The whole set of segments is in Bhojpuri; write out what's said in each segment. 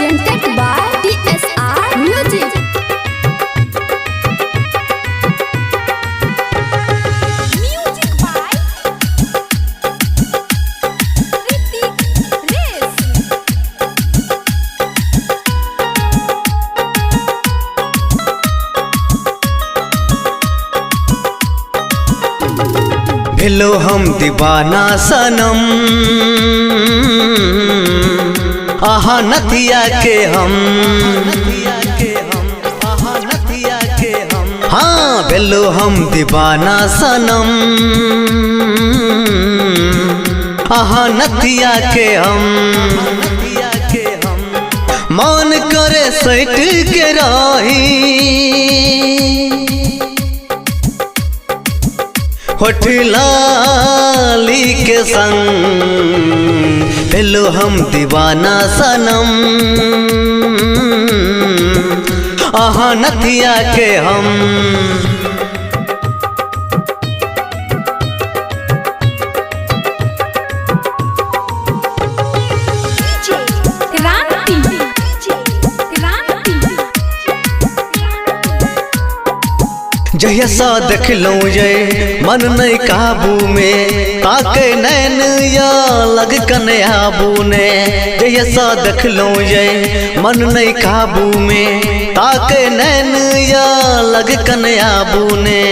presented by DSR Music. Music by Ritik Race. भेलो हम दीवाना सनम आहा नथिया के हम हाँ भेलो हम दीवाना सनम आहा नथिया के हम मन करे सैट के रही होठ लाली के संग भेलो हम दीवाना सनम आहा नथिया के हम जहिया सा देख लूं जे मन नहीं काबू में ताके नैन या लग कने आबू ने जहिया सा देख लूं जे मन नहीं काबू में ताके नैन या लग कने आबू ने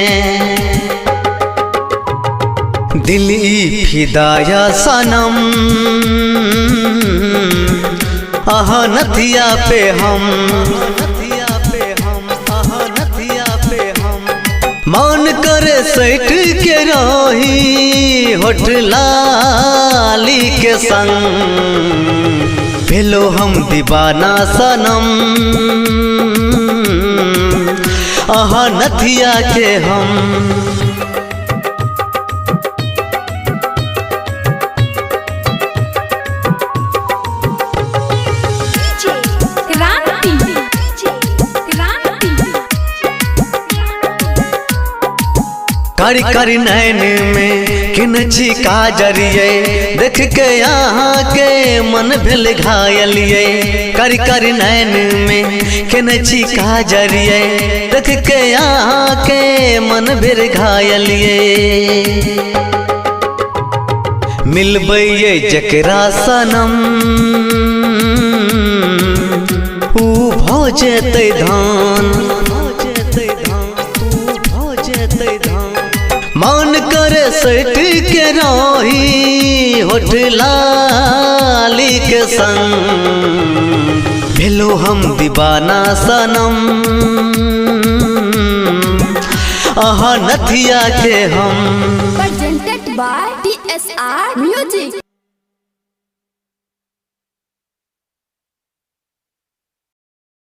दिल ई फिदाया सनम आहा नथिया पे हम मन करे सैट के रही होठ लाली के संग भेलो हम दीवाना सनम आहा नथिया के हम कारी कारी नैन में किनची काजरिए देख के यहाँ के मन भेल घायलिए कारी कारी नैन में किनची काजरिए देख के यहाँ के मन भेल घायलिए मिलबे जकरा सनम ऊ भौ जेतै धान मन करे सैट के रही होठ लाली के संग भेलो हम दीवाना सनम आहा नथिया के हम Presented by DSR Music.